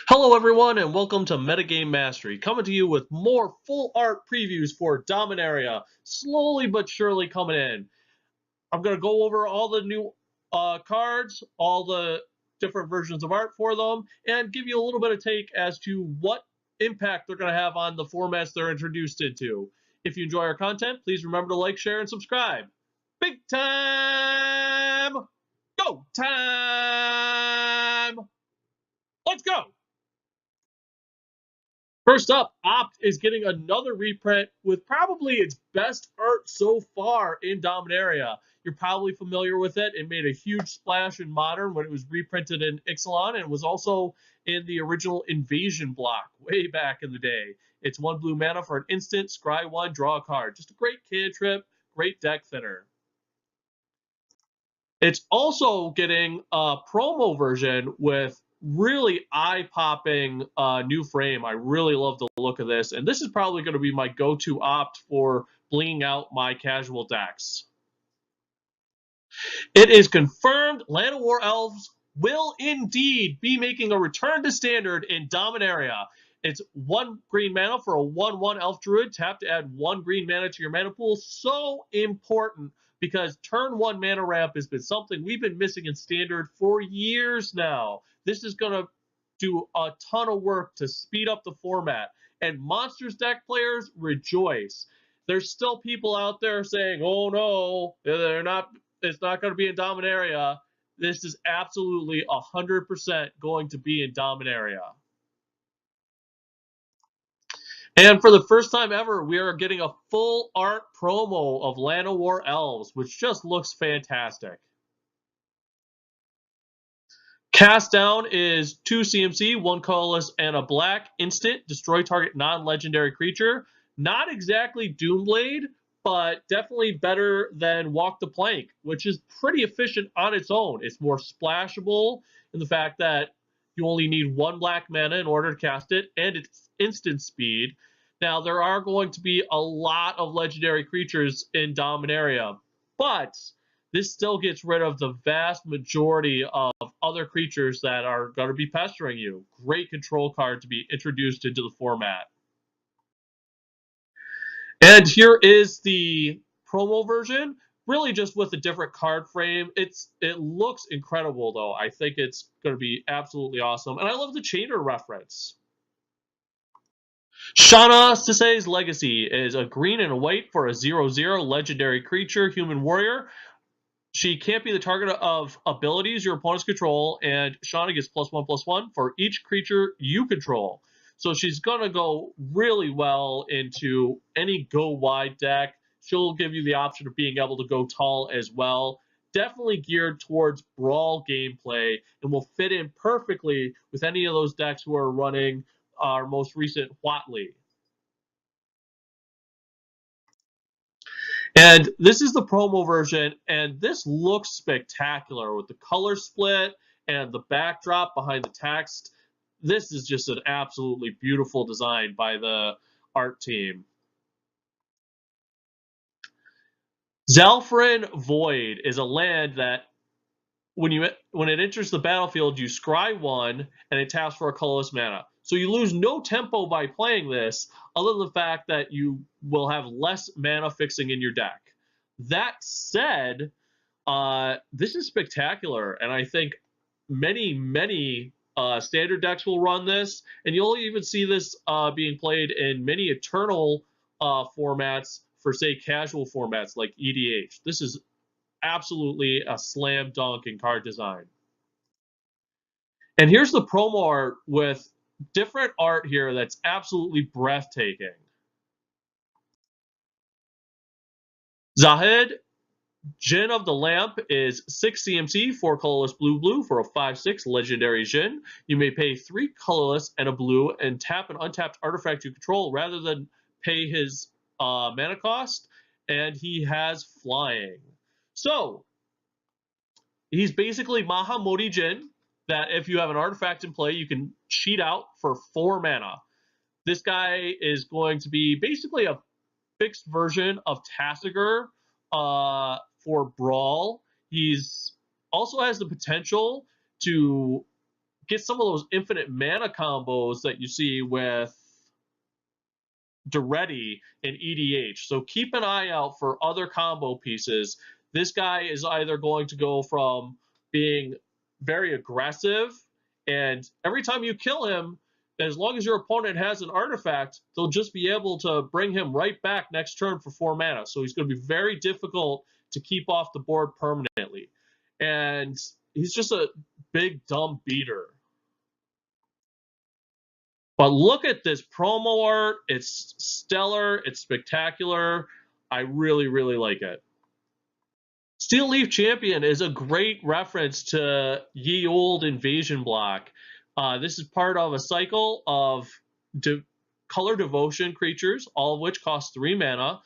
Hello everyone and welcome to Metagame Mastery, coming to you with more full art previews for Dominaria, slowly but surely coming in. I'm going to go over all the new cards, all the different versions of art for them, and give you a little bit of take as to what impact they're going to have on the formats they're introduced into. If you enjoy our content, please remember to like, share, and subscribe. Big time! Go time! Let's go! First up, Opt is getting another reprint with probably its best art so far in Dominaria. You're probably familiar with it. It made a huge splash in Modern when it was reprinted in Ixalan, and it was also in the original Invasion block way back in the day. It's 1 blue mana for an instant, scry 1, draw a card. Just a great cantrip, great deck thinner. It's also getting a promo version with really eye-popping new frame. I really love the look of this, and this is probably going to be my go-to opt for blinging out my casual decks. It is confirmed Land of War Elves will indeed be making a return to standard in Dominaria. It's 1 green mana for a 1/1 Elf Druid. Tap to add 1 green mana to your mana pool. So important because turn 1 mana ramp has been something we've been missing in standard for years now. This is going to do a ton of work to speed up the format. And Monsters deck players rejoice. There's still people out there saying, oh no, it's not going to be in Dominaria. This is absolutely 100% going to be in Dominaria. And for the first time ever, we are getting a full art promo of Land of War Elves, which just looks fantastic. Cast down is 2 CMC, 1 colorless, and a black instant. Destroy target non-legendary creature. Not exactly Doomblade, but definitely better than Walk the Plank, which is pretty efficient on its own. It's more splashable in the fact that you only need 1 black mana in order to cast it, and it's instant speed. Now, there are going to be a lot of legendary creatures in Dominaria, but this still gets rid of the vast majority of other creatures that are going to be pestering you. Great control card to be introduced into the format. And here is the promo version, really just with a different card frame. It looks incredible, though. I think it's going to be absolutely awesome. And I love the Chainer reference. Shauna Sisei's Legacy is a green and a white for a 0/0 legendary creature, human warrior. She can't be the target of abilities your opponents control, and Shauna gets +1/+1 for each creature you control. So she's going to go really well into any go wide deck. She'll give you the option of being able to go tall as well. Definitely geared towards brawl gameplay and will fit in perfectly with any of those decks who are running our most recent Whatley. And this is the promo version, and this looks spectacular with the color split and the backdrop behind the text. This is just an absolutely beautiful design by the art team. Zalfrin Void is a land that when it enters the battlefield, you scry 1 and it taps for a colorless mana. So you lose no tempo by playing this, other than the fact that you will have less mana fixing in your deck. That said, this is spectacular, and I think many standard decks will run this, and you'll even see this being played in many Eternal formats for, say, casual formats like EDH. This is absolutely a slam dunk in card design. And here's the promo art with different art here that's absolutely breathtaking. Zahid, Jin of the Lamp is 6 CMC, 4 colorless blue for a 5/6 legendary Jin. You may pay 3 colorless and a blue and tap an untapped artifact you control rather than pay his mana cost, and he has flying. So, he's basically Mahamodi Jin, that if you have an artifact in play, you can cheat out for 4 mana. This guy is going to be basically a fixed version of Tasigur for Brawl. He's also has the potential to get some of those infinite mana combos that you see with Duretti and EDH. So keep an eye out for other combo pieces. This guy is either going to go from being very aggressive, and every time you kill him, as long as your opponent has an artifact, they'll just be able to bring him right back next turn for 4 mana. So he's going to be very difficult to keep off the board permanently. And he's just a big, dumb beater. But look at this promo art. It's stellar. It's spectacular. I really, really like it. Steel Leaf Champion is a great reference to Ye Olde Invasion block. This is part of a cycle of color devotion creatures, all of which cost 3 mana,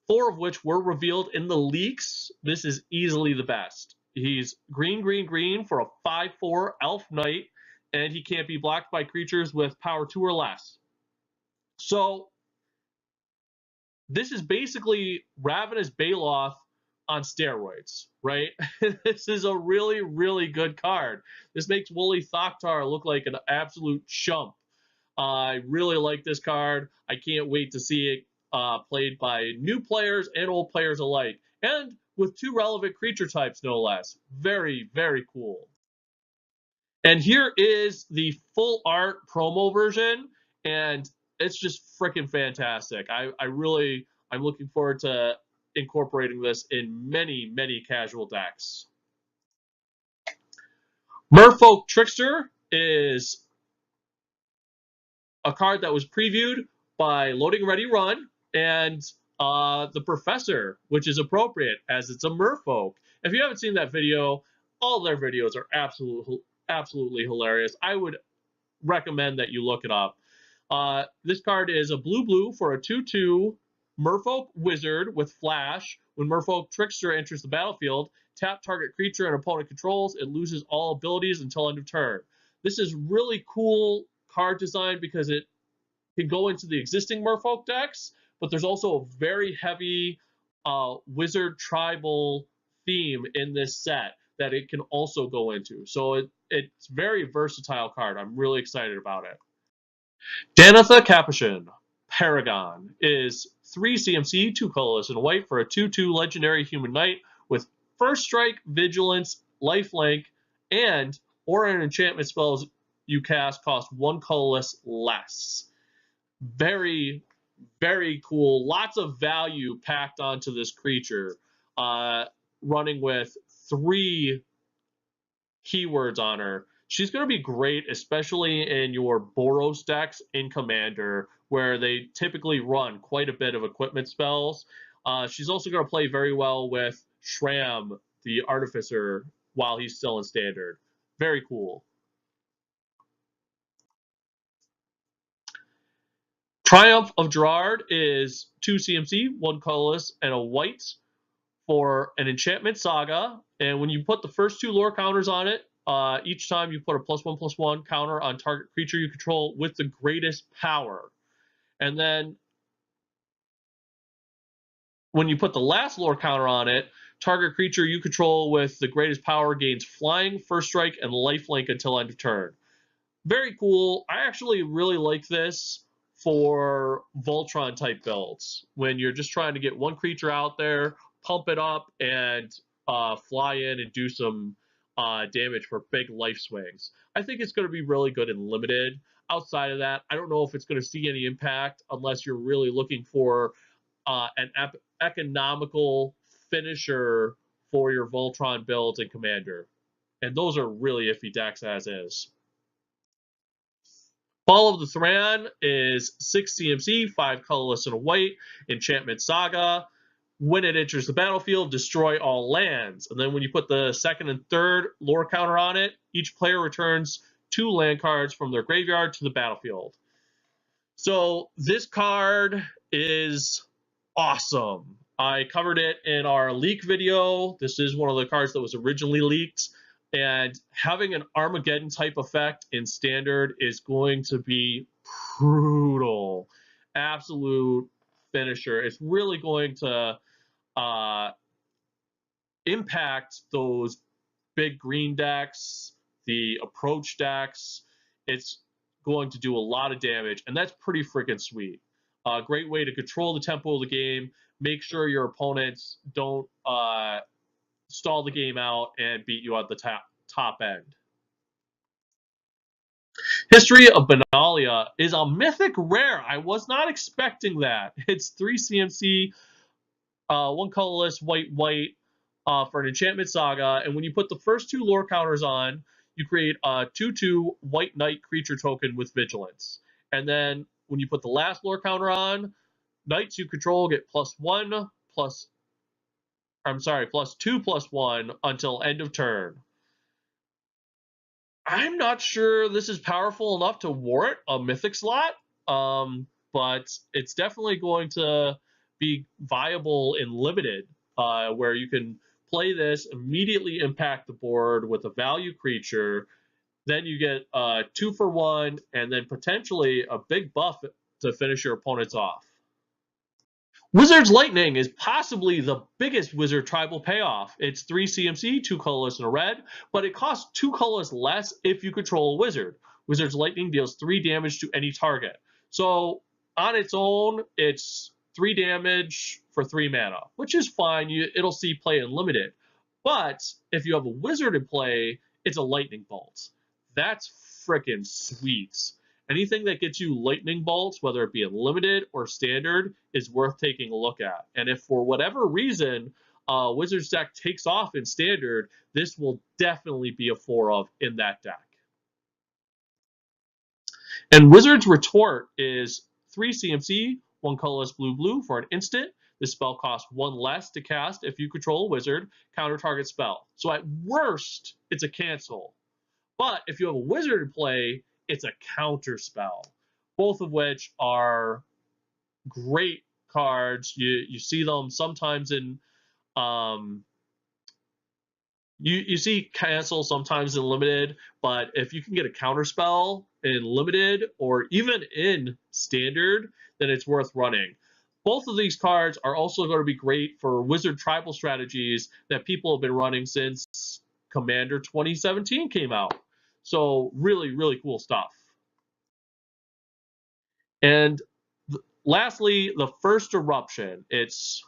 4 of which were revealed in the leaks. This is easily the best. He's green, green, green for a 5/4 elf knight, and he can't be blocked by creatures with power 2 or less. So this is basically Ravenous Baloth on steroids, right? This is a really, really good card. This makes Wooly Thoktar look like an absolute chump. I really like this card. I can't wait to see it played by new players and old players alike, and with 2 relevant creature types, no less. Very, very cool. And here is the full art promo version, and it's just freaking fantastic. I'm looking forward to incorporating this in many, many casual decks. Merfolk Trickster is a card that was previewed by Loading Ready Run and the Professor, which is appropriate as it's a merfolk. If you haven't seen that video, all their videos are absolutely hilarious. I would recommend that you look it up. This card is a blue for a 2/2 Merfolk Wizard with Flash. When Merfolk Trickster enters the battlefield, tap target creature and opponent controls. It loses all abilities until end of turn. This is really cool card design because it can go into the existing Merfolk decks, but there's also a very heavy Wizard Tribal theme in this set that it can also go into. So it's very versatile card. I'm really excited about it. Danitha Capuchin, Paragon, is 3 CMC, 2 colorless and white for a 2/2 legendary human knight with first strike, vigilance, lifelink, and or an enchantment spells you cast cost 1 colorless less. Very, very cool. Lots of value packed onto this creature. Running with 3 keywords on her. She's going to be great, especially in your Boros decks in Commander, where they typically run quite a bit of equipment spells. She's also going to play very well with Shram, the Artificer, while he's still in Standard. Very cool. Triumph of Gerard is 2 CMC, 1 colorless, and a white for an enchantment saga. And when you put the first 2 lore counters on it, each time you put a +1/+1 counter on target creature you control with the greatest power. And then when you put the last lore counter on it, target creature you control with the greatest power gains flying, first strike, and lifelink until end of turn. Very cool. I actually really like this for Voltron type builds. When you're just trying to get one creature out there, pump it up, and fly in and do some damage for big life swings. I think it's going to be really good and limited. Outside of that, I don't know if it's going to see any impact unless you're really looking for an economical finisher for your Voltron builds and Commander. And those are really iffy decks as is. Fall of the Thran is 6 CMC, 5 colorless and a white, enchantment saga. When it enters the battlefield, destroy all lands. And then when you put the second and third lore counter on it, each player returns 2 land cards from their graveyard to the battlefield. So this card is awesome. I covered it in our leak video. This is one of the cards that was originally leaked. And having an Armageddon type effect in Standard is going to be brutal. Absolute finisher. It's really going to impact those big green decks, the approach decks. It's going to do a lot of damage, and that's pretty freaking sweet. Great way to control the tempo of the game, make sure your opponents don't stall the game out and beat you at the top end. History of Dominaria is a mythic rare. I was not expecting that. It's 3 CMC, 1 colorless, white, for an enchantment saga. And when you put the first 2 lore counters on, you create a 2/2 white knight creature token with vigilance. And then when you put the last lore counter on, knights you control get +2/+1 until end of turn. I'm not sure this is powerful enough to warrant a mythic slot, but it's definitely going to be viable in limited, where you can play this, immediately impact the board with a value creature, then you get 2 for 1, and then potentially a big buff to finish your opponents off. Wizard's Lightning is possibly the biggest Wizard tribal payoff. It's 3 CMC, 2 colorless and a red, but it costs 2 colorless less if you control a wizard. Wizard's Lightning deals 3 damage to any target. So on its own, it's 3 damage for 3 mana, which is fine. It'll see play in limited. But if you have a wizard in play, it's a lightning bolt. That's freaking sweet. Anything that gets you lightning bolts, whether it be in limited or standard, is worth taking a look at. And if for whatever reason Wizard's deck takes off in standard, this will definitely be a 4 of in that deck. And Wizard's Retort is 3 CMC, 1 colorless blue for an instant. This spell costs 1 less to cast if you control a wizard, counter target spell. So at worst, it's a cancel. But if you have a wizard in play, it's a counter spell, both of which are great cards. You see them sometimes in you see cancel sometimes in limited, but if you can get a counter spell in limited or even in standard, then it's worth running. Both of these cards are also going to be great for wizard tribal strategies that people have been running since Commander 2017 came out. So really, really cool stuff. And lastly, the first eruption. It's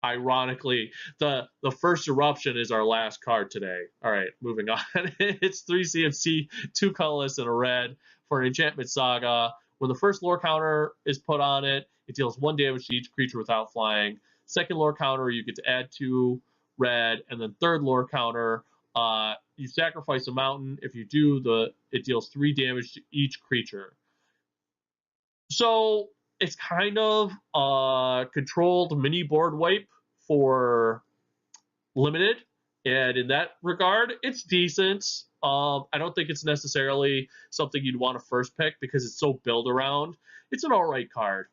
ironically the first eruption is our last card today. All right, moving on. It's 3 CMC, 2 colorless and a red for an enchantment saga. When the first lore counter is put on it, it deals 1 damage to each creature without flying. Second lore counter, you get to add 2 red, and then third lore counter, you sacrifice a mountain. If you do, it deals 3 damage to each creature. So it's kind of a controlled mini board wipe for limited, and in that regard, it's decent. I don't think it's necessarily something you'd want to first pick because it's so build around. It's an alright card.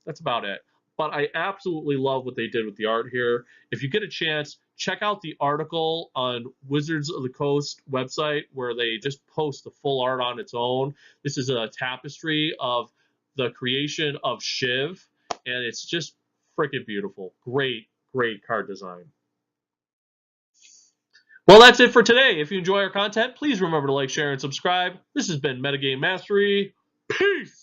That's about it. But I absolutely love what they did with the art here. If you get a chance, check out the article on Wizards of the Coast website where they just post the full art on its own. This is a tapestry of the creation of Shiv, and it's just freaking beautiful. Great, great card design. Well, that's it for today. If you enjoy our content, please remember to like, share, and subscribe. This has been Metagame Mastery. Peace!